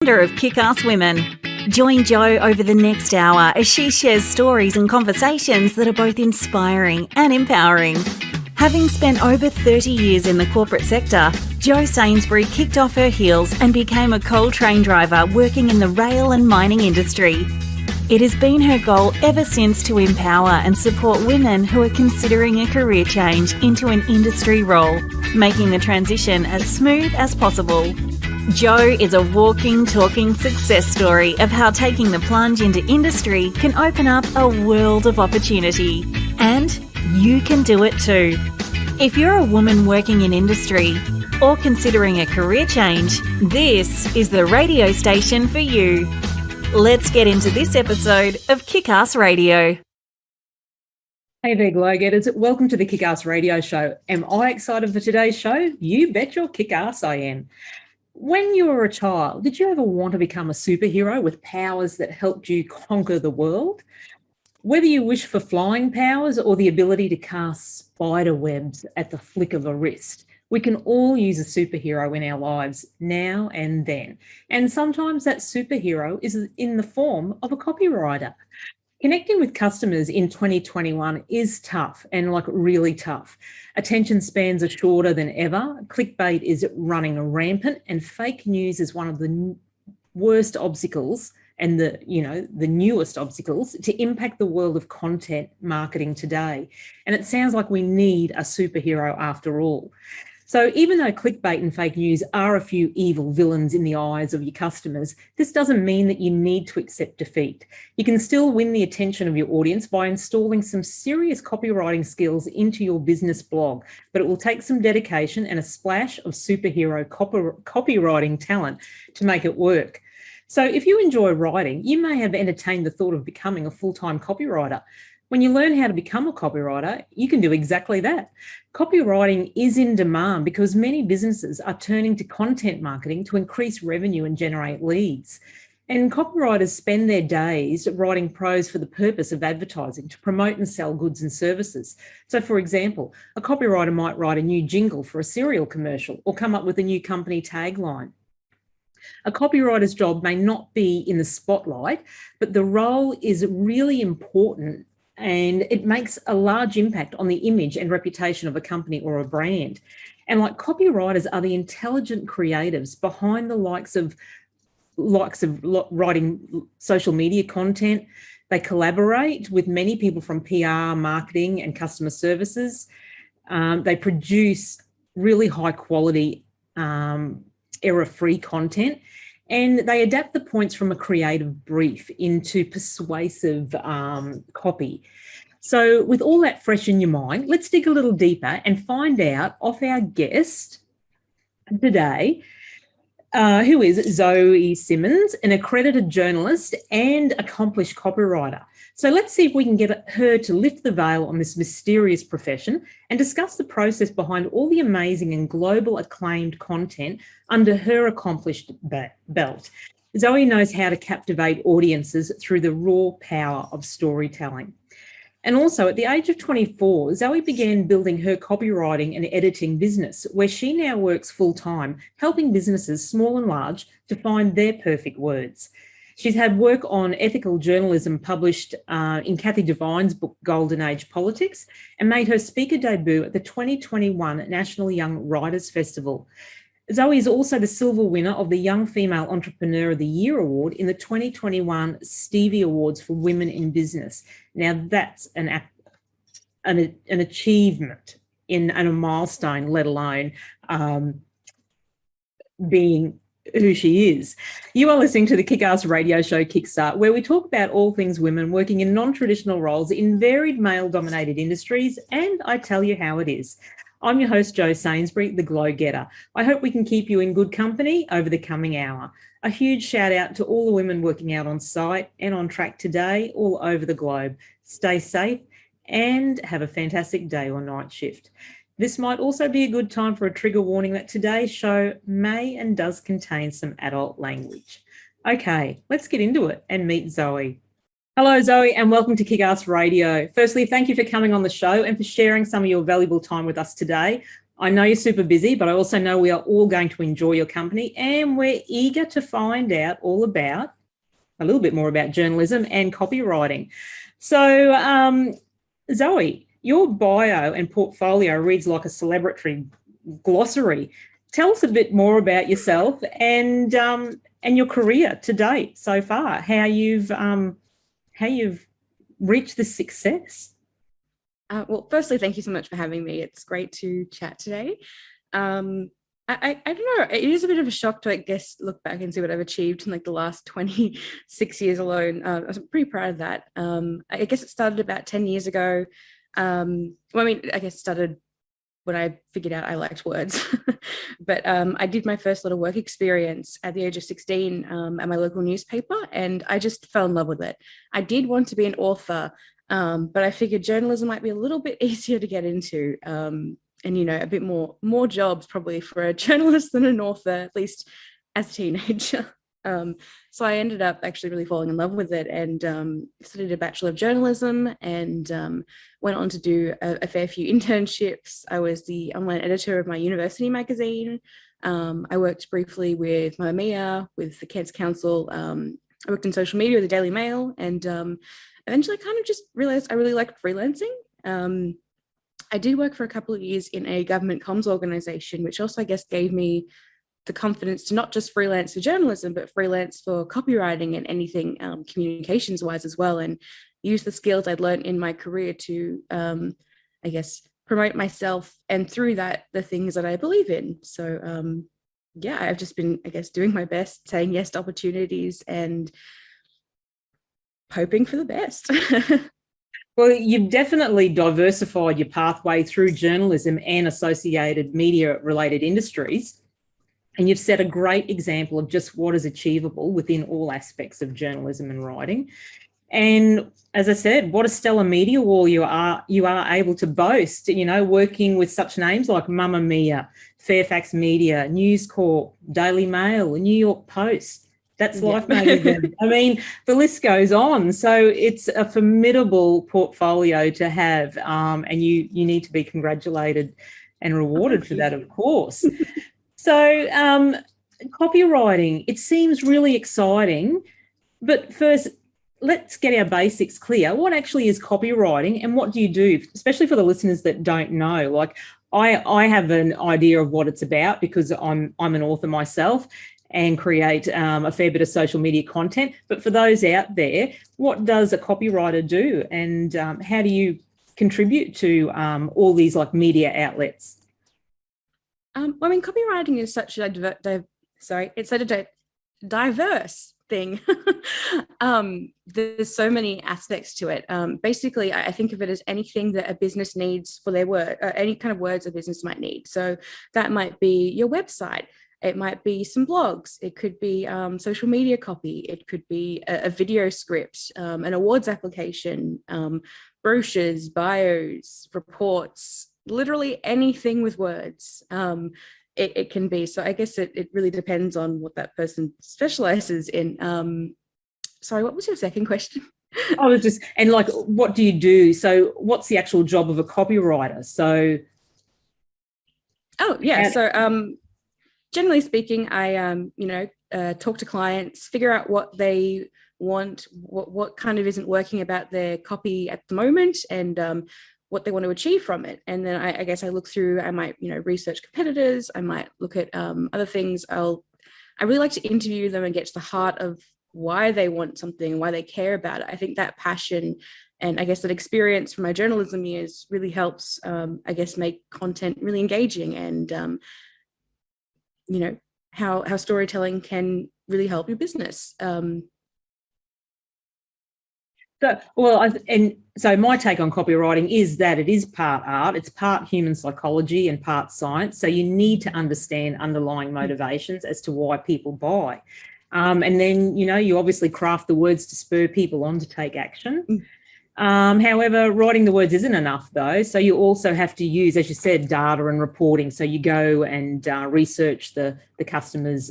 Founder of Kickass Women. Join Jo over the next hour as she shares stories and conversations that are both inspiring and empowering. Having spent over 30 years in the corporate sector, Jo Sainsbury kicked off her heels and became a coal train driver working in the rail and mining industry. It has been her goal ever since to empower and support women who are considering a career change into an industry role, making the transition as smooth as possible. Jo is a walking, talking success story of how taking the plunge into industry can open up a world of opportunity. And you can do it too. If you're a woman working in industry or considering a career change, this is the radio station for you. Let's get into this episode of Kickass Radio. Hey there, Glo-getters. Welcome to the Kickass Radio Show. Am I excited for today's show? You bet your kick-ass I am. When you were a child, did you ever want to become a superhero with powers that helped you conquer the world? Whether you wish for flying powers or the ability to cast spider webs at the flick of a wrist, we can all use a superhero in our lives now and then. And sometimes that superhero is in the form of a copywriter. Connecting with customers in 2021 is tough and really tough. Attention spans are shorter than ever. Clickbait is running rampant and fake news is one of the worst obstacles and the newest obstacles to impact the world of content marketing today. And it sounds like we need a superhero after all. So even though clickbait and fake news are a few evil villains in the eyes of your customers, this doesn't mean that you need to accept defeat. You can still win the attention of your audience by installing some serious copywriting skills into your business blog, but it will take some dedication and a splash of superhero copywriting talent to make it work. So if you enjoy writing, you may have entertained the thought of becoming a full-time copywriter. When you learn how to become a copywriter, you can do exactly that. Copywriting is in demand because many businesses are turning to content marketing to increase revenue and generate leads. And copywriters spend their days writing prose for the purpose of advertising, to promote and sell goods and services. So, for example, a copywriter might write a new jingle for a cereal commercial or come up with a new company tagline. A copywriter's job may not be in the spotlight, but the role is really important and it makes a large impact on the image and reputation of a company or a brand. And copywriters are the intelligent creatives behind the likes of writing social media content. They collaborate with many people from PR, marketing and customer services. They produce really high quality, error-free content. And they adapt the points from a creative brief into persuasive copy. So with all that fresh in your mind, let's dig a little deeper and find out of our guest today, who is Zoe Simmons, an accredited journalist and accomplished copywriter. So let's see if we can get her to lift the veil on this mysterious profession and discuss the process behind all the amazing and global acclaimed content under her accomplished belt. Zoe knows how to captivate audiences through the raw power of storytelling. And also at the age of 24, Zoe began building her copywriting and editing business, where she now works full-time, helping businesses, small and large, to find their perfect words. She's had work on ethical journalism published in Kathy Devine's book, Golden Age Politics, and made her speaker debut at the 2021 National Young Writers Festival. Zoe is also the silver winner of the Young Female Entrepreneur of the Year Award in the 2021 Stevie Awards for Women in Business. Now that's an achievement and a milestone, let alone being who she is. You are listening to the Kickass Radio Show Kickstart, where we talk about all things women working in non-traditional roles in varied male-dominated industries, and I tell you how it is. I'm your host, Jo Sainsbury, the Glo-getter. I hope we can keep you in good company over the coming hour. A huge shout out to all the women working out on site and on track today all over the globe. Stay safe and have a fantastic day or night shift. This might also be a good time for a trigger warning that today's show may and does contain some adult language. Okay, let's get into it and meet Zoe. Hello, Zoe, and welcome to Kickass Radio. Firstly, thank you for coming on the show and for sharing some of your valuable time with us today. I know you're super busy, but I also know we are all going to enjoy your company, and we're eager to find out all about a little bit more about journalism and copywriting. So, Zoe, your bio and portfolio reads like a celebratory glossary. Tell us a bit more about yourself and your career to date so far. How you've reached this success. Well, firstly, thank you so much for having me. It's great to chat today. I don't know, it is a bit of a shock to, I guess, look back and see what I've achieved in like the last 26 years alone. I was pretty proud of that. I guess it started about 10 years ago. I guess it started when I figured out I liked words. But I did my first little work experience at the age of 16 at my local newspaper, and I just fell in love with it. I did want to be an author, but I figured journalism might be a little bit easier to get into. And, a bit more jobs probably for a journalist than an author, at least as a teenager. So I ended up actually really falling in love with it, and studied a Bachelor of Journalism, and went on to do a fair few internships. I was the online editor of my university magazine. I worked briefly with Mamma Mia, with the Cancer Council. I worked in social media with the Daily Mail, and eventually I kind of just realised I really liked freelancing. I did work for a couple of years in a government comms organisation, which also, I guess, gave me the confidence to not just freelance for journalism, but freelance for copywriting and anything communications-wise as well, and use the skills I'd learned in my career to, I guess, promote myself, and through that, the things that I believe in. So, I've just been, I guess, doing my best, saying yes to opportunities and hoping for the best. Well, you've definitely diversified your pathway through journalism and associated media-related industries, and you've set a great example of just what is achievable within all aspects of journalism and writing. And as I said, what a stellar media wall you are able to boast, working with such names like Mamma Mia, Fairfax Media, News Corp, Daily Mail, New York Post. That's Life magazine. I mean, the list goes on. So it's a formidable portfolio to have, and you need to be congratulated and rewarded for that, of course. So copywriting, it seems really exciting. But first, let's get our basics clear. What actually is copywriting, and what do you do, especially for the listeners that don't know? Like, I have an idea of what it's about because I'm an author myself, and create a fair bit of social media content. But for those out there, what does a copywriter do, and how do you contribute to all these like media outlets? Copywriting is such a diverse thing. There's so many aspects to it. Basically, I think of it as anything that a business needs for their work, any kind of words a business might need. So that might be your website. It might be some blogs. It could be social media copy. It could be a video script, an awards application, brochures, bios, reports, literally anything with words. It can be. So I guess it really depends on what that person specializes in. Sorry, what was your second question? What do you do? So what's the actual job of a copywriter? So. Generally speaking, I, talk to clients, figure out what they want, what kind of isn't working about their copy at the moment, and what they want to achieve from it. And then I guess I look through, I might, research competitors. I might look at other things. I really like to interview them and get to the heart of why they want something, why they care about it. I think that passion and I guess that experience from my journalism years really helps, make content really engaging, and how storytelling can really help your business. So my take on copywriting is that it is part art, it's part human psychology and part science. So you need to understand underlying motivations as to why people buy. And then, you obviously craft the words to spur people on to take action. However, writing the words isn't enough, though. So you also have to use, as you said, data and reporting. So you go and research the customer's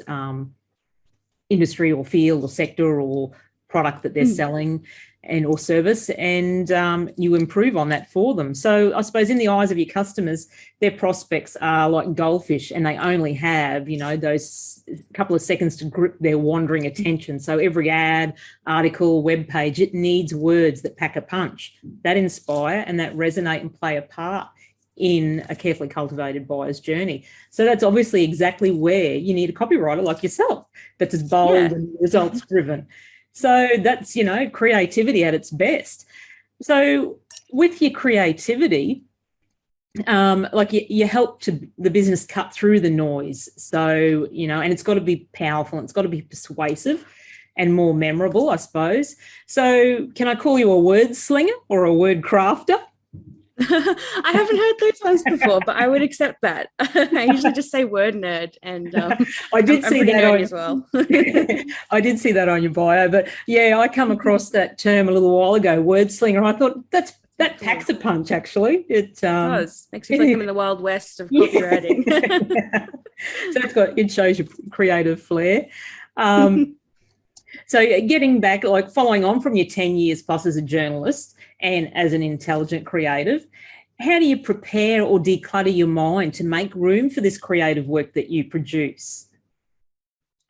industry or field or sector or product that they're selling and or service, and you improve on that for them. So I suppose in the eyes of your customers, their prospects are like goldfish, and they only have, you know, those couple of seconds to grip their wandering attention. So every ad, article, web page, it needs words that pack a punch, that inspire and that resonate and play a part in a carefully cultivated buyer's journey. So that's obviously exactly where you need a copywriter like yourself that's as bold and results driven. So that's, you know, creativity at its best. So with your creativity, like you help the business cut through the noise. So, you know, and it's got to be powerful and it's got to be persuasive and more memorable, I suppose. So can I call you a word slinger or a word crafter? I haven't heard those ones before, but I would accept that. I usually just say word nerd, and I did see that on as well. I did see that on your bio, but yeah, I come across that term a little while ago, word slinger. I thought that packs a punch. Actually, it does. Makes me feel like I'm in the Wild West of copywriting. So it shows your creative flair. So getting back, like following on from your 10 years plus as a journalist and as an intelligent creative, how do you prepare or declutter your mind to make room for this creative work that you produce?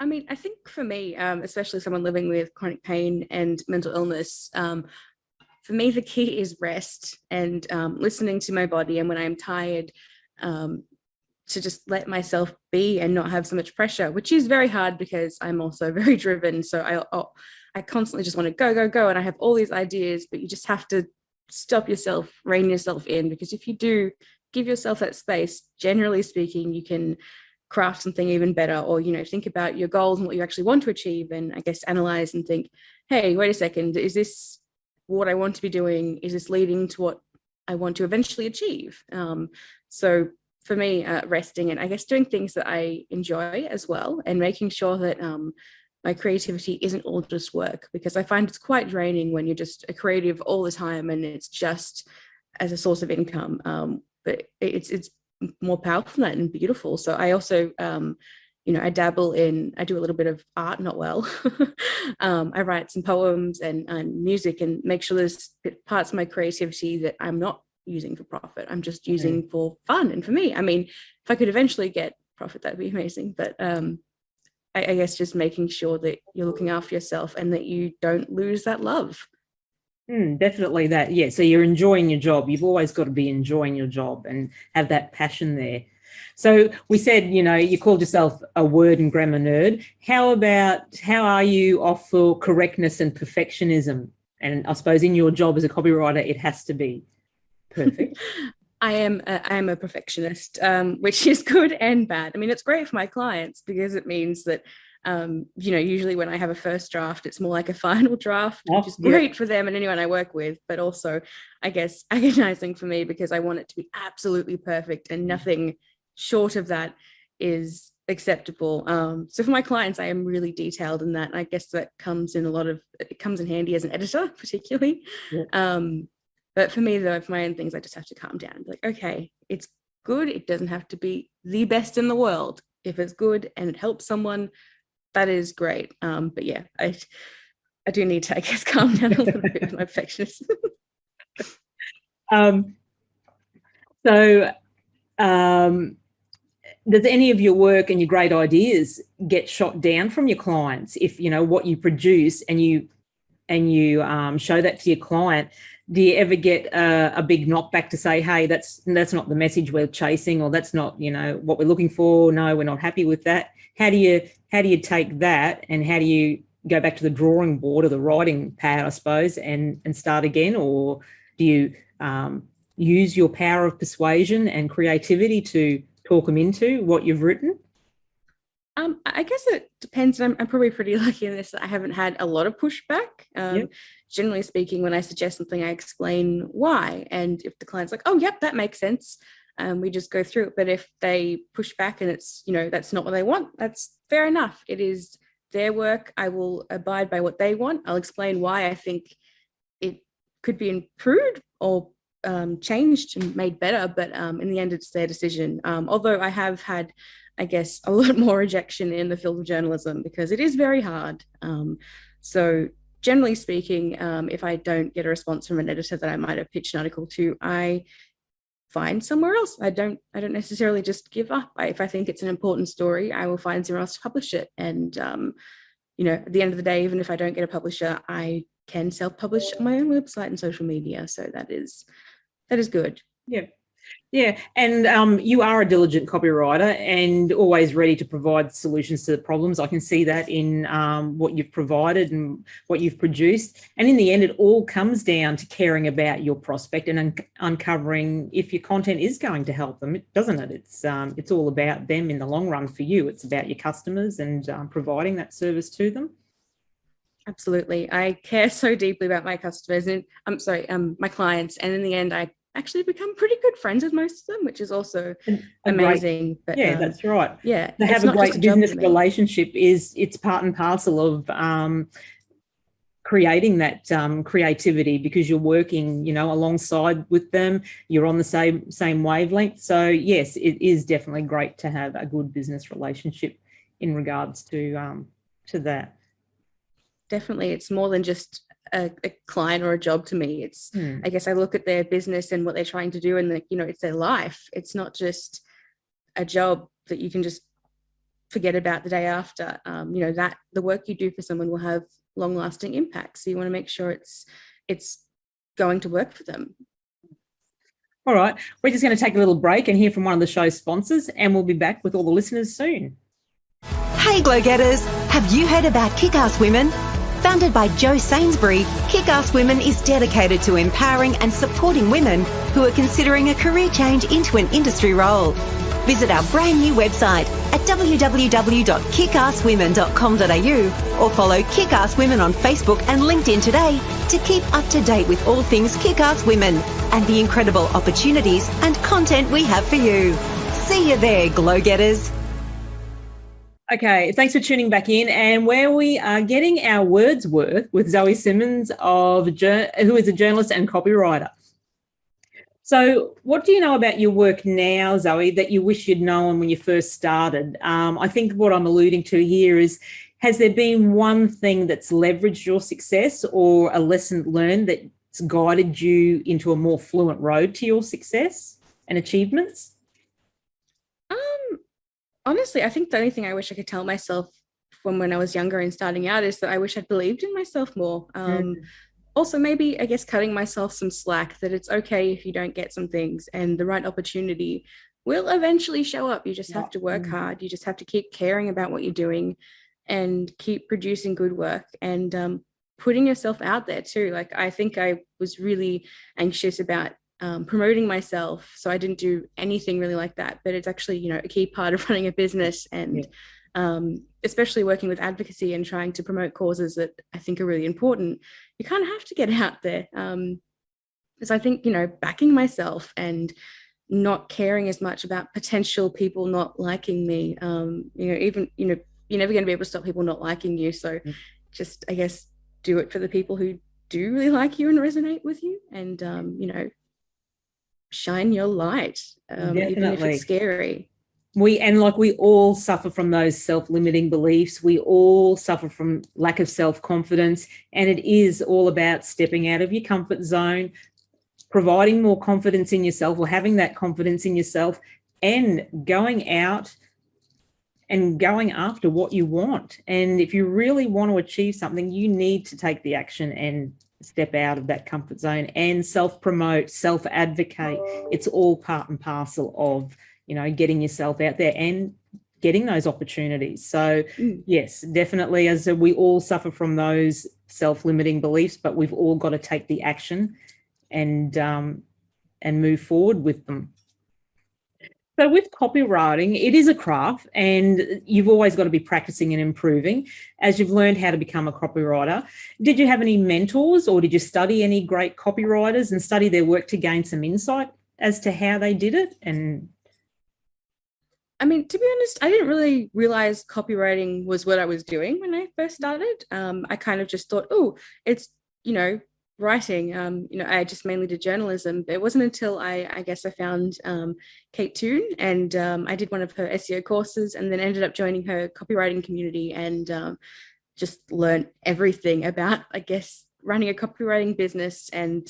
I mean, I think for me, especially someone living with chronic pain and mental illness, for me, the key is rest and listening to my body. And when I'm tired, to just let myself be and not have so much pressure, which is very hard because I'm also very driven. So I constantly just want to go. And I have all these ideas, but you just have to stop yourself, rein yourself in, because if you do give yourself that space, generally speaking, you can craft something even better, or, you know, think about your goals and what you actually want to achieve. And I guess analyze and think, hey, wait a second, is this what I want to be doing? Is this leading to what I want to eventually achieve? So for me, resting and I guess doing things that I enjoy as well, and making sure that my creativity isn't all just work, because I find it's quite draining when you're just a creative all the time and it's just as a source of income. But it's more powerful than that and beautiful. So I also, you know, I do a little bit of art, not well. I write some poems and music, and make sure there's parts of my creativity that I'm not using for profit. I'm just using for fun and for me. I mean, if I could eventually get profit, that'd be amazing. But I guess just making sure that you're looking after yourself and that you don't lose that love. Definitely that. Yeah. So you're enjoying your job. You've always got to be enjoying your job and have that passion there. So we said, you know, you called yourself a word and grammar nerd. How are you off for correctness and perfectionism? And I suppose in your job as a copywriter, it has to be perfect. I am a perfectionist, which is good and bad. I mean, it's great for my clients because it means that, you know, usually when I have a first draft, it's more like a final draft, which is great for them and anyone I work with, but also, I guess, agonizing for me because I want it to be absolutely perfect and nothing short of that is acceptable. So for my clients, I am really detailed in that. And I guess that comes in handy as an editor, particularly. Yeah. But for me, though, for my own things, I just have to calm down and be like, okay, it's good. It doesn't have to be the best in the world. If it's good and it helps someone, that is great. But yeah, I do need to, I guess, calm down a little bit with my perfectionism. Does any of your work and your great ideas get shot down from your clients? If, you know, what you produce and you show that to your client, do you ever get a big knockback to say, hey, that's not the message we're chasing, or that's not, you know, what we're looking for? No, we're not happy with that. How do you take that, and how do you go back to the drawing board or the writing pad, I suppose, and start again? Or do you use your power of persuasion and creativity to talk them into what you've written? I guess it depends. I'm probably pretty lucky in this that I haven't had a lot of pushback. Generally speaking, when I suggest something, I explain why. And if the client's like, oh, yep, that makes sense, we just go through it. But if they push back and it's, you know, that's not what they want, that's fair enough. It is their work. I will abide by what they want. I'll explain why I think it could be improved or changed and made better. But in the end, it's their decision. Although I have had, I guess, a lot more rejection in the field of journalism because it is very hard. So generally speaking, if I don't get a response from an editor that I might have pitched an article to, I find somewhere else. I don't necessarily just give up. If I think it's an important story, I will find somewhere else to publish it. And at the end of the day, even if I don't get a publisher, I can self-publish on my own website and social media. So that is good. Yeah. Yeah, and you are a diligent copywriter and always ready to provide solutions to the problems. I can see that in what you've provided and what you've produced. And in the end, it all comes down to caring about your prospect and uncovering if your content is going to help them, doesn't it? It's all about them in the long run for you. It's about your customers and providing that service to them. Absolutely. I care so deeply about my customers and my clients. And in the end, I actually become pretty good friends with most of them, which is also amazing. But that's right. Yeah, to have a great business relationship it's part and parcel of creating that creativity, because you're working, alongside with them. You're on the same wavelength. So yes, it is definitely great to have a good business relationship in regards to that. Definitely, it's more than just a client or a job to me. It's I guess I look at their business and what they're trying to do, and it's their life. It's not just a job that you can just forget about the day after. That the work you do for someone will have long-lasting impact. So you want to make sure it's going to work for them. All right, we're just going to take a little break and hear from one of the show's sponsors, and we'll be back with all the listeners soon. Hey Glo-getters, have you heard about Kickass Women? Founded by Jo Sainsbury, Kickass Women is dedicated to empowering and supporting women who are considering a career change into an industry role. Visit our brand new website at www.kickasswomen.com.au or follow Kickass Women on Facebook and LinkedIn today to keep up to date with all things Kickass Women and the incredible opportunities and content we have for you. See you there, Glo-getters. Okay, thanks for tuning back in, and where we are getting our words worth with Zoe Simmons, who is a journalist and copywriter. So what do you know about your work now, Zoe, that you wish you'd known when you first started? I think what I'm alluding to here is, has there been one thing that's leveraged your success or a lesson learned that's guided you into a more fluent road to your success and achievements? Honestly, I think the only thing I wish I could tell myself from when I was younger and starting out is that I wish I'd believed in myself more. Also, maybe, I guess, cutting myself some slack, that it's okay if you don't get some things and the right opportunity will eventually show up. You just have to work hard. You just have to keep caring about what you're doing and keep producing good work and putting yourself out there too. Like, I think I was really anxious about promoting myself, so I didn't do anything really like that, but it's actually a key part of running a business, and especially working with advocacy and trying to promote causes that I think are really important. You kind of have to get out there, because I think backing myself and not caring as much about potential people not liking me, you're never going to be able to stop people not liking you, so just, I guess, do it for the people who do really like you and resonate with you, and shine your light, even if it's scary. We all suffer from those self-limiting beliefs. We all suffer from lack of self-confidence, and it is all about stepping out of your comfort zone, providing more confidence in yourself, or having that confidence in yourself, and going out and going after what you want. And if you really want to achieve something, you need to take the action and step out of that comfort zone and self-promote, self-advocate. It's all part and parcel of, getting yourself out there and getting those opportunities. So yes, definitely, as we all suffer from those self-limiting beliefs, but we've all got to take the action and move forward with them. So with copywriting, it is a craft, and you've always got to be practicing and improving as you've learned how to become a copywriter. Did you have any mentors, or did you study any great copywriters and study their work to gain some insight as to how they did it? And I mean, to be honest, I didn't really realize copywriting was what I was doing when I first started. I kind of just thought, oh, it's, writing. I just mainly did journalism. It wasn't until I guess I found Kate Toon, and I did one of her SEO courses, and then ended up joining her copywriting community, and just learn everything about, I guess, running a copywriting business and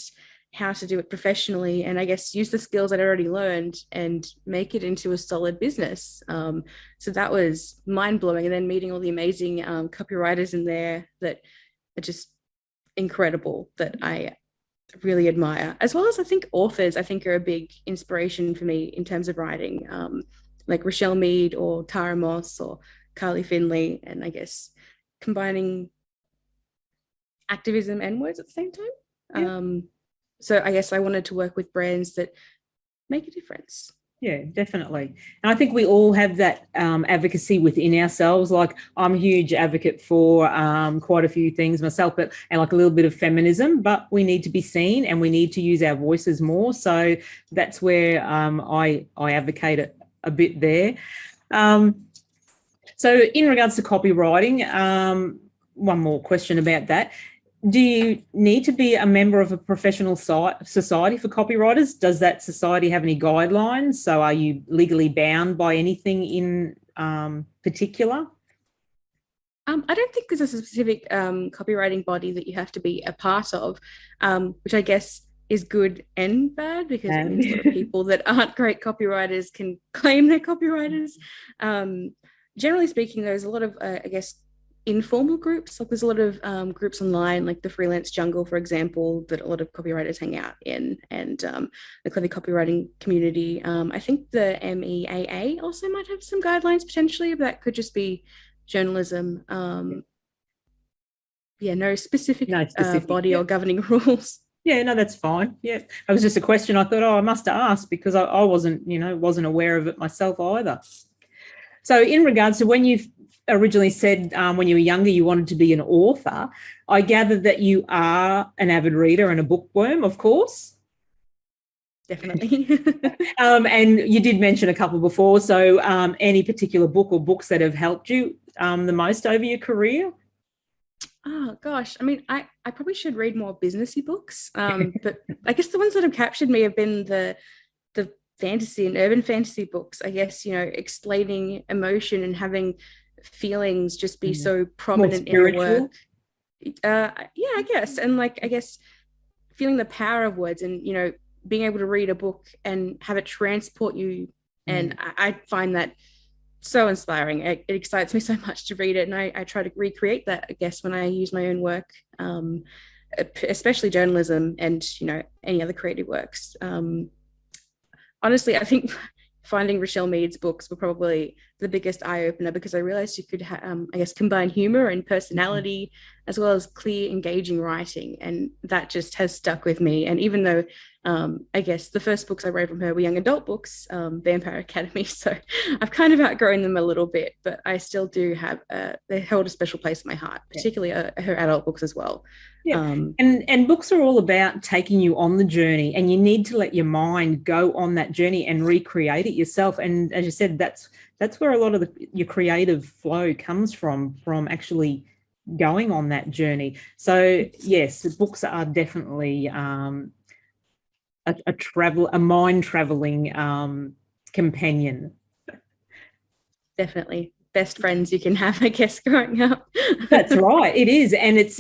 how to do it professionally, and I guess use the skills I'd already learned and make it into a solid business. So that was mind-blowing. And then meeting all the amazing copywriters in there that are just incredible, that I really admire, as well as I think authors are a big inspiration for me in terms of writing, like Rochelle Mead or Tara Moss or Carly Finley, and I guess combining activism and words at the same time. Yeah. So I guess I wanted to work with brands that make a difference. Yeah, definitely. And I think we all have that advocacy within ourselves. Like, I'm a huge advocate for quite a few things myself, and like a little bit of feminism, but we need to be seen and we need to use our voices more. So that's where I advocate a bit there. So in regards to copywriting, one more question about that. Do you need to be a member of a professional society for copywriters? Does that society have any guidelines? So are you legally bound by anything in particular? I don't think there's a specific copywriting body that you have to be a part of, which I guess is good and bad, because it means a lot of people that aren't great copywriters can claim they're copywriters. Generally speaking, there's a lot of, I guess, informal groups. Like, there's a lot of groups online, like the Freelance Jungle, for example, that a lot of copywriters hang out in, and the clever copywriting community. I think the MEAA also might have some guidelines potentially, but that could just be journalism. No specific body or governing rules. Yeah, no, that's fine. Yeah, it was just a question I thought, I must ask, because I wasn't aware of it myself either. So in regards to when you originally said when you were younger you wanted to be an author, I gather that you are an avid reader and a bookworm, of course. Definitely. And you did mention a couple before. So any particular book or books that have helped you the most over your career? Oh, gosh. I mean, I probably should read more businessy books, but I guess the ones that have captured me have been the fantasy and urban fantasy books, I guess, explaining emotion and having feelings just be so prominent in work. I guess. And I guess feeling the power of words and, being able to read a book and have it transport you. And I find that so inspiring. It excites me so much to read it. And I try to recreate that, I guess, when I use my own work, especially journalism and, any other creative works. Honestly, I think finding Rochelle Mead's books were probably the biggest eye-opener, because I realized you could, combine humor and personality as well as clear, engaging writing. And that just has stuck with me. And even though, I guess the first books I read from her were young adult books, Vampire Academy, so I've kind of outgrown them a little bit, but I still do have, they hold a special place in my heart, particularly her adult books as well. Yeah. And books are all about taking you on the journey, and you need to let your mind go on that journey and recreate it yourself. And as you said, that's where a lot of your creative flow comes from actually going on that journey. So yes, books are definitely a mind traveling companion. Definitely best friends you can have, I guess, growing up. That's right, it is. And it's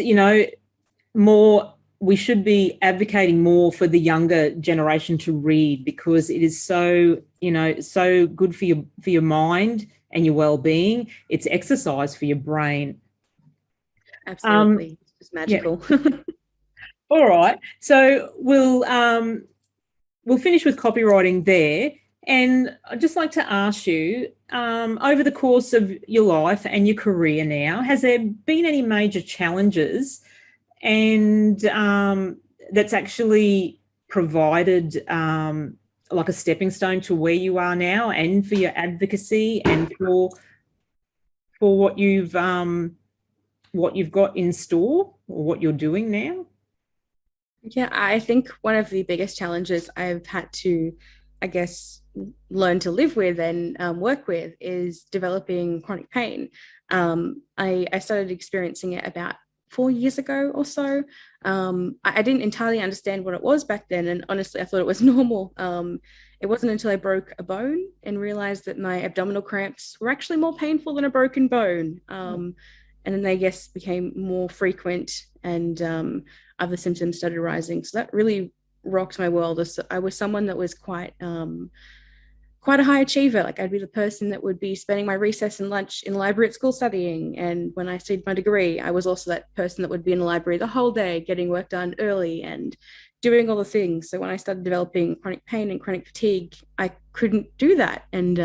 more, we should be advocating more for the younger generation to read, because it is so so good for your mind and your well-being. It's exercise for your brain. Absolutely. It's magical. Yeah. All right, so we'll finish with copywriting there, and I'd just like to ask you, over the course of your life and your career now, has there been any major challenges and that's actually provided like a stepping stone to where you are now, and for your advocacy and for what you've got in store or what you're doing now? Yeah, I think one of the biggest challenges I've had to, I guess, learn to live with and work with is developing chronic pain. I started experiencing it about 4 years ago or so. I didn't entirely understand what it was back then, and honestly I thought it was normal. It wasn't until I broke a bone and realized that my abdominal cramps were actually more painful than a broken bone. And then they, I guess, became more frequent, and other symptoms started rising. So that really rocked my world. I was someone that was quite a high achiever. Like, I'd be the person that would be spending my recess and lunch in the library at school studying. And when I studied my degree, I was also that person that would be in the library the whole day, getting work done early and doing all the things. So when I started developing chronic pain and chronic fatigue, I couldn't do that. And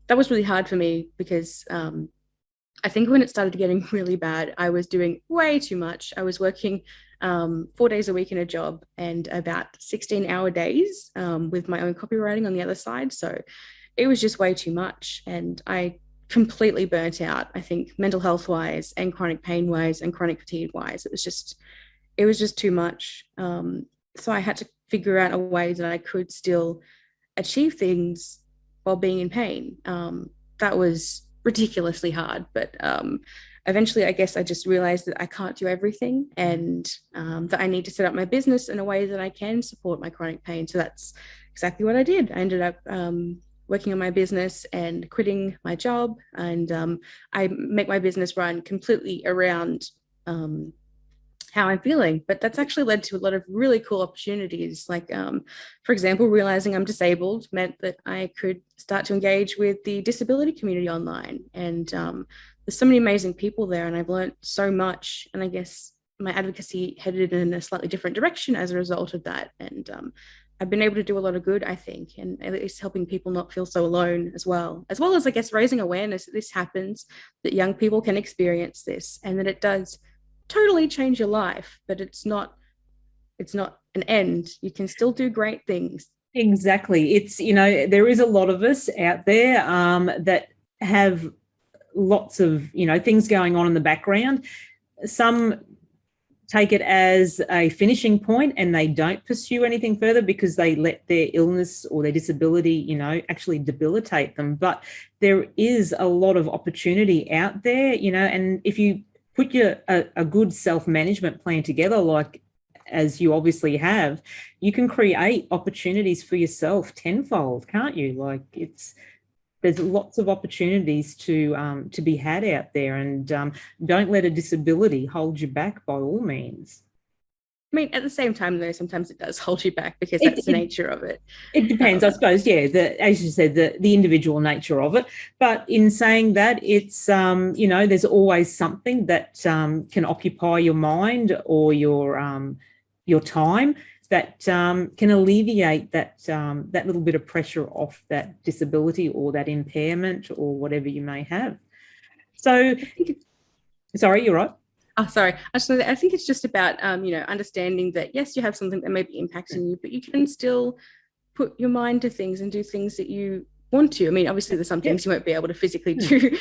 that was really hard for me, because I think when it started getting really bad, I was doing way too much. I was working 4 days a week in a job, and about 16-hour days with my own copywriting on the other side. So it was just way too much. And I completely burnt out, I think, mental health wise and chronic pain wise and chronic fatigue wise. It was just too much. So I had to figure out a way that I could still achieve things while being in pain. That was ridiculously hard, but eventually, I guess I just realized that I can't do everything, and that I need to set up my business in a way that I can support my chronic pain. So that's exactly what I did. I ended up working on my business and quitting my job, and I make my business run completely around how I'm feeling. But that's actually led to a lot of really cool opportunities. Like, for example, realizing I'm disabled meant that I could start to engage with the disability community online. And there's so many amazing people there, and I've learned so much. And I guess my advocacy headed in a slightly different direction as a result of that. And I've been able to do a lot of good, I think, and at least helping people not feel so alone as well as, I guess, raising awareness that this happens, that young people can experience this, and that it does totally change your life, but it's not an end. You can still do great things. Exactly. It's, there is a lot of us out there that have lots of, things going on in the background. Some take it as a finishing point and they don't pursue anything further because they let their illness or their disability, actually debilitate them. But there is a lot of opportunity out there, and if you put a good self-management plan together, like as you obviously have, you can create opportunities for yourself tenfold, can't you? Like, there's lots of opportunities to be had out there, and don't let a disability hold you back by all means. I mean, at the same time, though, sometimes it does hold you back because that's the nature of it. It depends, I suppose, as you said, the individual nature of it. But in saying that, it's, there's always something that can occupy your mind or your time that can alleviate that little bit of pressure off that disability or that impairment or whatever you may have. So, sorry, you're right. Oh, sorry. I think it's just about, understanding that, yes, you have something that may be impacting you, but you can still put your mind to things and do things that you want to. I mean, obviously, there's some things you won't be able to physically do,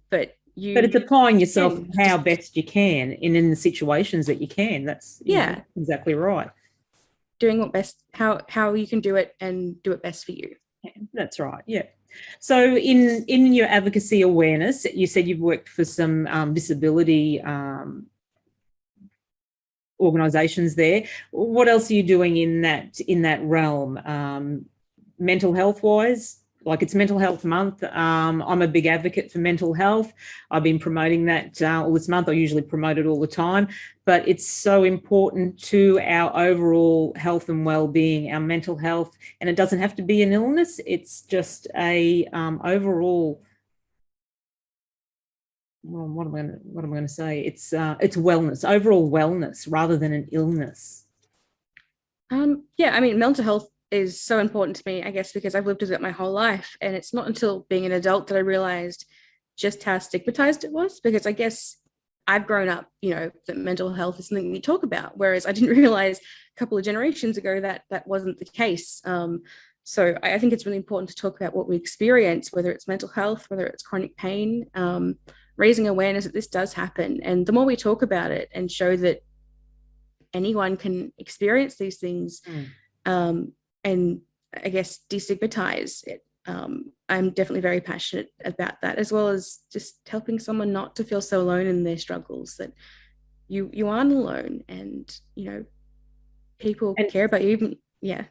but it's applying yourself how best you can in the situations that you can. That's exactly right. Doing how you can do it and do it best for you. Yeah, that's right. Yeah. So in your advocacy awareness, you said you've worked for some disability organisations there. What else are you doing in that realm? Mental health wise? Like, it's Mental Health Month. I'm a big advocate for mental health. I've been promoting that all this month. I usually promote it all the time, but it's so important to our overall health and well-being, our mental health. And it doesn't have to be an illness. It's just a overall. Well, what am I going to say? It's wellness, overall wellness, rather than an illness. Yeah, I mean, mental health is so important to me, I guess, because I've lived with it my whole life. And it's not until being an adult that I realized just how stigmatized it was, because I guess I've grown up, that mental health is something we talk about, whereas I didn't realize a couple of generations ago that wasn't the case. So I think it's really important to talk about what we experience, whether it's mental health, whether it's chronic pain, raising awareness that this does happen. And the more we talk about it and show that anyone can experience these things, and I guess destigmatize it. I'm definitely very passionate about that, as well as just helping someone not to feel so alone in their struggles, that you aren't alone, and people care about you. Yeah.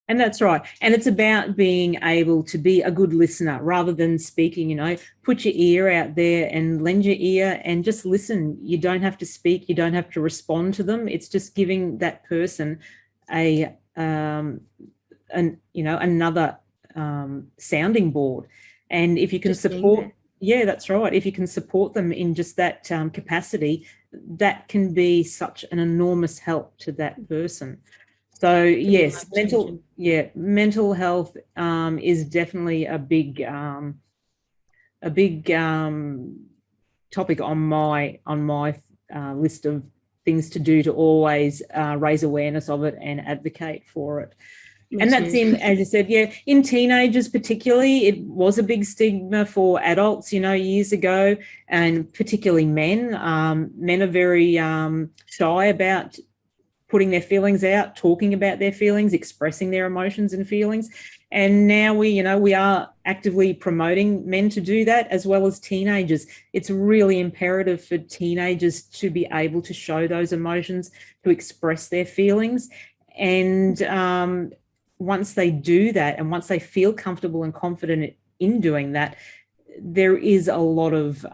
And that's right. And it's about being able to be a good listener rather than speaking, put your ear out there and lend your ear and just listen. You don't have to speak. You don't have to respond to them. It's just giving that person another sounding board. And if you can support, that's right. If you can support them in just that capacity, that can be such an enormous help to that person. So yes, mental health is definitely a big topic on my list of things to do to always raise awareness of it and advocate for it. And that's in, as you said, in teenagers particularly, it was a big stigma for adults, years ago, and particularly men. Men are very shy about putting their feelings out, talking about their feelings, expressing their emotions and feelings. And now we are actively promoting men to do that, as well as teenagers. It's really imperative for teenagers to be able to show those emotions, to express their feelings. And once they do that, and once they feel comfortable and confident in doing that, there is a lot of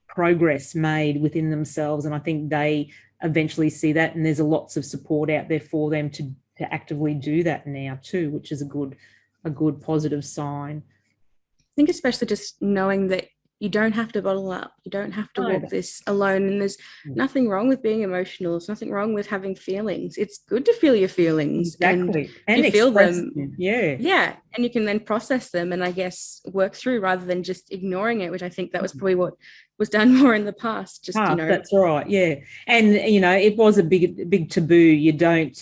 progress made within themselves. And I think they eventually see that, and there's lots of support out there for them to actively do that now too, which is a good positive sign. I think especially just knowing that you don't have to bottle up, you don't have to walk this alone, and there's nothing wrong with being emotional. There's nothing wrong with having feelings. It's good to feel your feelings, and you feel them. And you can then process them and I guess work through rather than just ignoring it, which I think that was probably what was done more in the past. That's right. And it was a big taboo. You don't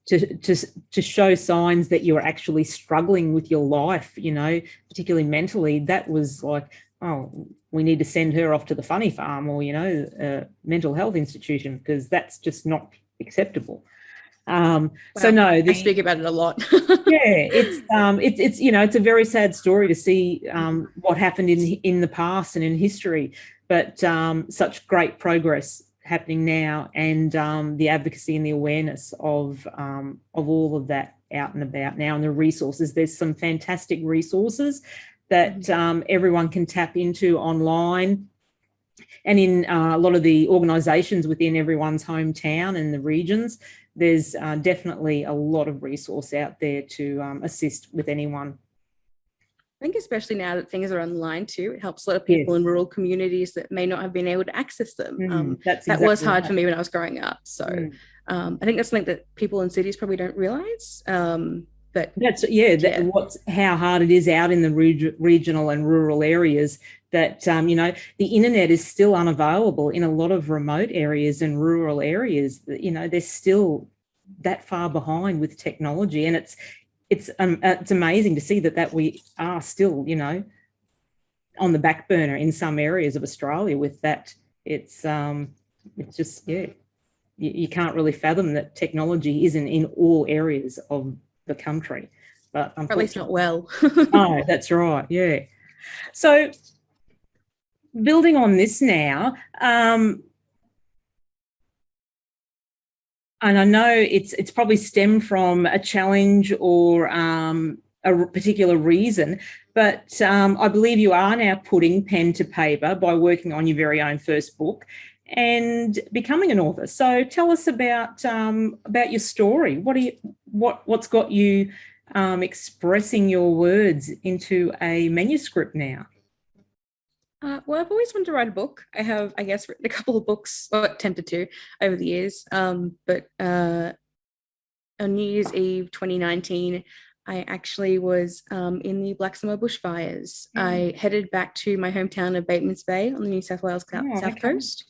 to show signs that you're actually struggling with your life, particularly mentally. That was like, oh, we need to send her off to the funny farm or, a mental health institution, because that's just not acceptable. So no, I speak about it a lot. It's a very sad story to see what happened in the past and in history, but such great progress happening now, and the advocacy and the awareness of all of that out and about now, and the resources. There's some fantastic resources that everyone can tap into online, and in a lot of the organisations within everyone's hometown and the regions. There's definitely a lot of resource out there to assist with anyone. I think especially now that things are online too, it helps a lot of people in rural communities that may not have been able to access them. That was hard for me when I was growing up. So I think that's something that people in cities probably don't realise. But how hard it is out in the regional and rural areas, that the internet is still unavailable in a lot of remote areas and rural areas. They're still that far behind with technology, and it's amazing to see that we are still on the back burner in some areas of Australia with that. It's just you can't really fathom that technology isn't in all areas of the country, but at least not well. No, that's right. So building on this now, and I know it's probably stemmed from a challenge or a particular reason, but I believe you are now putting pen to paper by working on your very own first book and becoming an author. So tell us about your story. What's got you expressing your words into a manuscript now? Well, I've always wanted to write a book. I have, I guess, written a couple of books, or attempted to, over the years. But on New Year's Eve 2019, I actually was in the Black Summer bushfires. I headed back to my hometown of Batemans Bay on the New South Wales south coast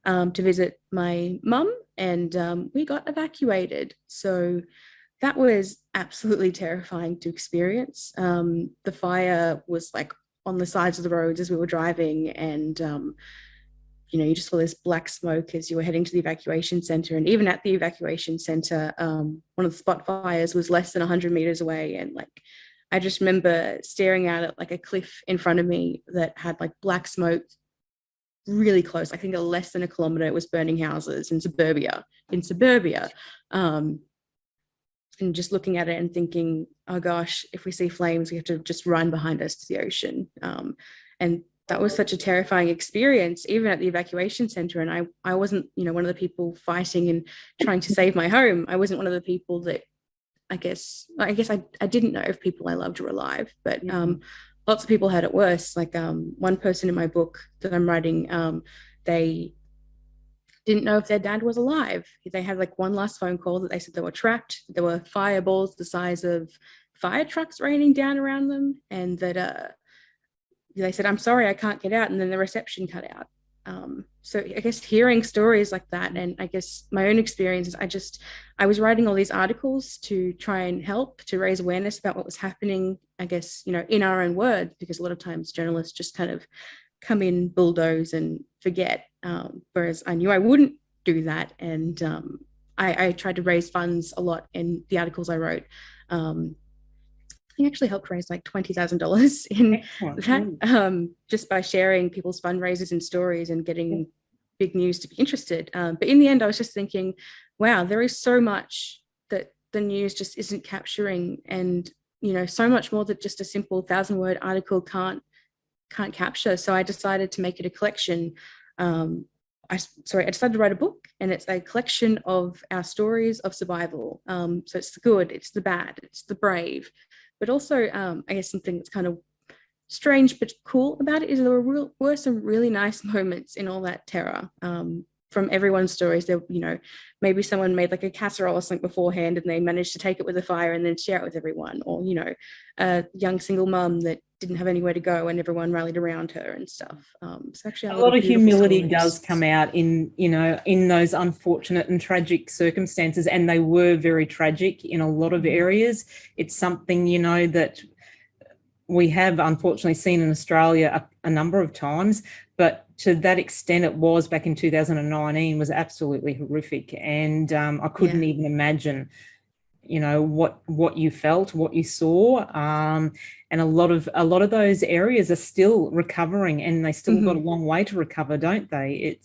to visit my mum, and we got evacuated. So that was absolutely terrifying to experience. The fire was like on the sides of the roads as we were driving, and you just saw this black smoke as you were heading to the evacuation centre. And even at the evacuation centre, one of the spot fires was less than 100 metres away, and I just remember staring out at a cliff in front of me that had black smoke really close. I think less than a kilometre. It was burning houses in suburbia. and just looking at it and thinking, oh gosh, if we see flames, we have to just run behind us to the ocean. And that was such a terrifying experience, even at the evacuation center. And I wasn't, one of the people fighting and trying to save my home. I wasn't one of the people that, I guess I didn't know if people I loved were alive, but lots of people had it worse. Like one person in my book that I'm writing, they didn't know if their dad was alive. They had like one last phone call that they said they were trapped. There were fireballs the size of fire trucks raining down around them, and that they said, I'm sorry, I can't get out. And then the reception cut out. So I guess hearing stories like that, and I guess my own experiences, I was writing all these articles to try and help to raise awareness about what was happening, I guess, in our own words, because a lot of times journalists just kind of come in, bulldoze and forget. Whereas I knew I wouldn't do that. And I tried to raise funds a lot in the articles I wrote. I actually helped raise like $20,000 in that, just by sharing people's fundraisers and stories and getting big news to be interested. But in the end, I was just thinking, wow, there is so much that the news just isn't capturing, and so much more that just a simple 1,000-word article can't capture. So I decided to make it a collection. I decided to write a book, and it's a collection of our stories of survival. So it's the good, it's the bad, it's the brave. But also, I guess something that's kind of strange but cool about it is there were some really nice moments in all that terror. From everyone's stories, there, maybe someone made like a casserole or something beforehand, and they managed to take it with a fire and then share it with everyone. Or, a young single mum that didn't have anywhere to go and everyone rallied around her and stuff. So actually, a lot of humility does come out in those unfortunate and tragic circumstances, and they were very tragic in a lot of areas. It's something, that we have unfortunately seen in Australia a number of times, but to that extent it was back in 2019 was absolutely horrific. And I couldn't even imagine, what you felt, what you saw. And a lot of those areas are still recovering, and they still got a long way to recover, don't they?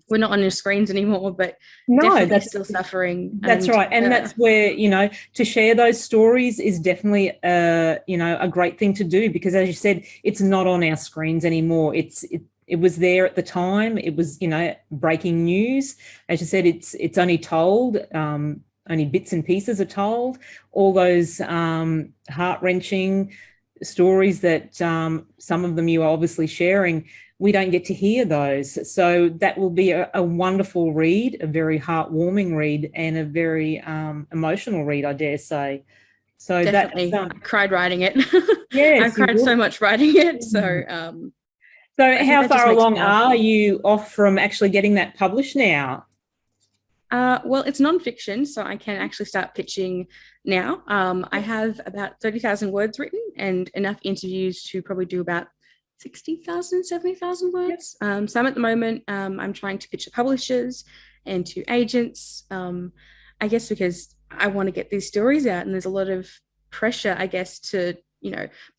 We're not on your screens anymore, but that's still suffering. That's right. And that's where, to share those stories is definitely, a great thing to do, because as you said, it's not on our screens anymore. It was there at the time. It was, breaking news. As you said, it's only told, only bits and pieces are told. All those heart-wrenching stories that some of them you are obviously sharing, we don't get to hear those. So that will be a wonderful read, a very heartwarming read, and a very emotional read, I dare say. So definitely, I cried writing it. Yes, I cried so much writing it. So, so how far along are you off from actually getting that published now? Well, it's nonfiction, so I can actually start pitching now. I have about 30,000 words written and enough interviews to probably do about 60,000, 70,000 words. Some at the moment, I'm trying to pitch to publishers and to agents, I guess because I want to get these stories out, and there's a lot of pressure, I guess, to,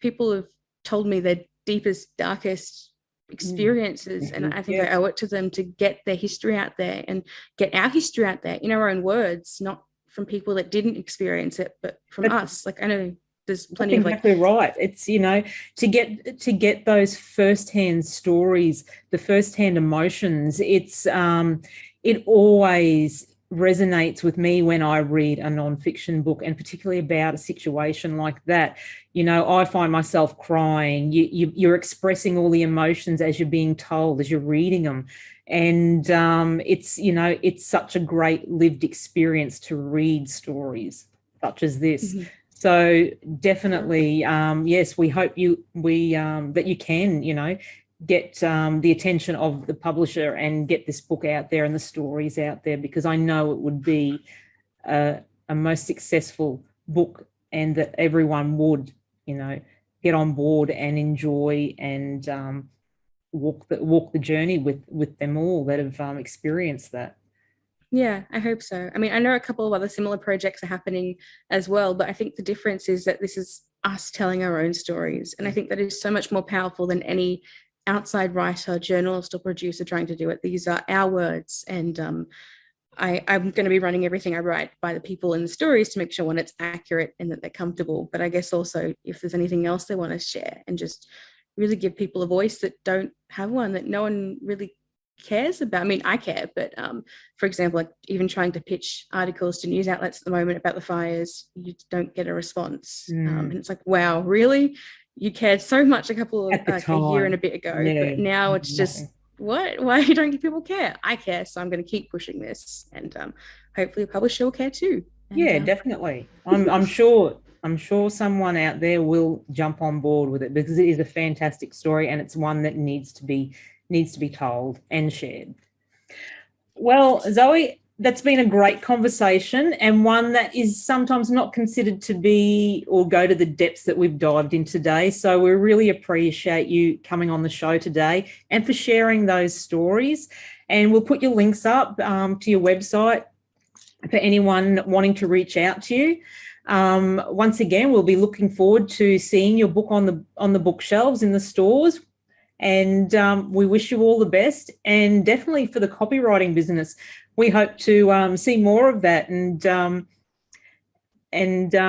people have told me their deepest, darkest experiences, and I think I owe it to them to get their history out there and get our history out there in our own words, not from people that didn't experience it, but from us. Like, I know there's plenty of exactly right. It's, to get those firsthand stories, the firsthand emotions, it's it always resonates with me when I read a nonfiction book, and particularly about a situation like that. I find myself crying. You're expressing all the emotions as you're being told, as you're reading them. And it's such a great lived experience to read stories such as this. So definitely, yes, we hope that you can, get the attention of the publisher and get this book out there and the stories out there, because I know it would be a most successful book, and that everyone would, get on board and enjoy and walk the journey with them all that have experienced that. Yeah, I hope so. I mean, I know a couple of other similar projects are happening as well, but I think the difference is that this is us telling our own stories. And I think that is so much more powerful than any outside writer, journalist or producer trying to do it. These are our words. And I'm going to be running everything I write by the people in the stories to make sure one, it's accurate and that they're comfortable. But I guess also if there's anything else they want to share, and just really give people a voice that don't have one, that no one really cares about. I mean, I care, but for example, like even trying to pitch articles to news outlets at the moment about the fires, you don't get a response. And it's like, wow, really? You cared so much a year and a bit ago, but now it's just, what? Why don't you people care? I care, so I'm going to keep pushing this, and hopefully a publisher will care too. And, definitely. I'm sure someone out there will jump on board with it, because it is a fantastic story, and it's one that needs to be told and shared. Well, Zoe, that's been a great conversation, and one that is sometimes not considered to be or go to the depths that we've dived in today. So we really appreciate you coming on the show today and for sharing those stories. And we'll put your links up to your website for anyone wanting to reach out to you. Once again, we'll be looking forward to seeing your book on the bookshelves in the stores. And we wish you all the best, and definitely for the copywriting business, we hope to see more of that, and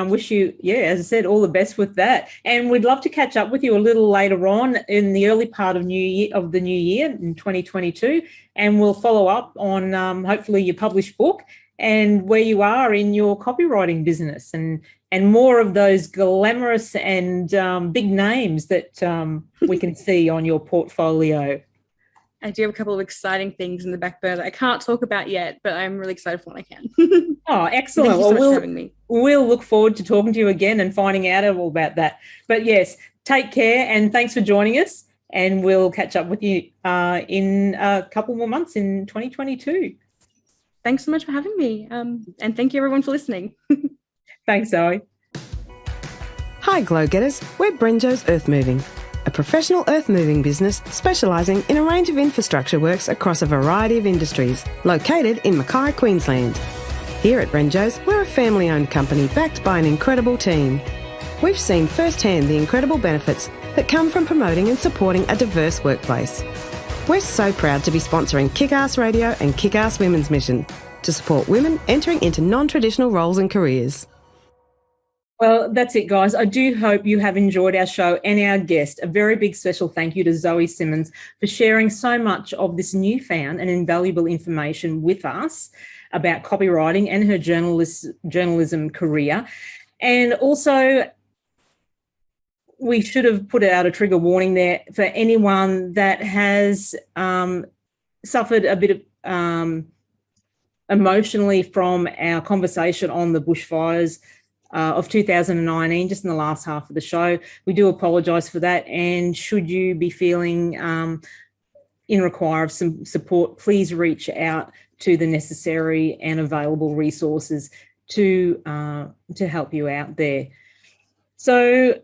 wish you, as I said, all the best with that. And we'd love to catch up with you a little later on in the early part of the new year in 2022, and we'll follow up on hopefully your published book and where you are in your copywriting business, and more of those glamorous and big names that we can see on your portfolio. I do have a couple of exciting things in the back burner I can't talk about yet, but I'm really excited for when I can. Oh, excellent. Thank you so much for having me. We'll look forward to talking to you again and finding out all about that. But yes, take care, and thanks for joining us, and we'll catch up with you in a couple more months in 2022. Thanks so much for having me, and thank you everyone for listening. Thanks, Zoe. Hi, Glo-getters. We're Brenjo's Earth Moving, a professional earth moving business specialising in a range of infrastructure works across a variety of industries, located in Mackay, Queensland. Here at Brenjo's, we're a family-owned company backed by an incredible team. We've seen firsthand the incredible benefits that come from promoting and supporting a diverse workplace. We're so proud to be sponsoring Kickass Radio and Kickass Women's Mission to support women entering into non-traditional roles and careers. Well, that's it, guys. I do hope you have enjoyed our show and our guest. A very big special thank you to Zoe Simmons for sharing so much of this newfound and invaluable information with us about copywriting and her journalism career. And also, we should have put out a trigger warning there for anyone that has suffered a bit of emotionally from our conversation on the bushfires of 2019, just in the last half of the show. We do apologise for that, and should you be feeling in require of some support, please reach out to the necessary and available resources to help you out there. So,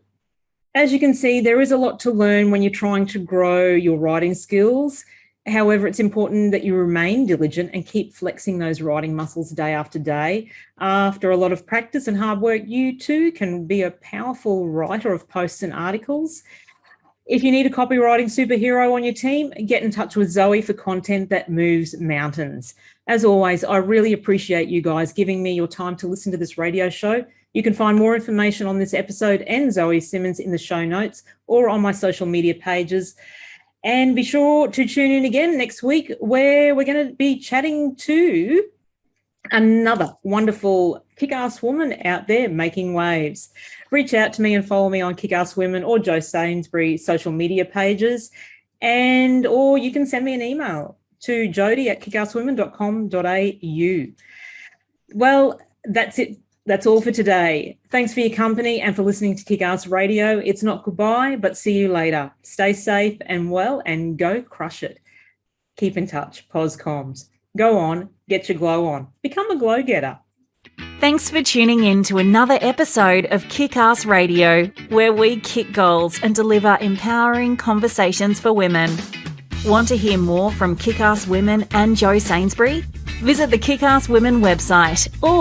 as you can see, there is a lot to learn when you're trying to grow your writing skills. However, it's important that you remain diligent and keep flexing those writing muscles day after day. After a lot of practice and hard work, you too can be a powerful writer of posts and articles. If you need a copywriting superhero on your team, get in touch with Zoe for content that moves mountains. As always, I really appreciate you guys giving me your time to listen to this radio show. You can find more information on this episode and Zoe Simmons in the show notes or on my social media pages. And be sure to tune in again next week, where we're going to be chatting to another wonderful kick-ass woman out there making waves. Reach out to me and follow me on Kickass Women or Jo Sainsbury social media pages, or you can send me an email to jody@kickasswomen.com.au. Well, that's it. That's all for today. Thanks for your company and for listening to Kickass Radio. It's not goodbye, but see you later. Stay safe and well, and go crush it. Keep in touch, POSCOMs. Go on, get your glow on. Become a glow-getter. Thanks for tuning in to another episode of Kickass Radio, where we kick goals and deliver empowering conversations for women. Want to hear more from Kickass Women and Jo Sainsbury? Visit the Kickass Women website or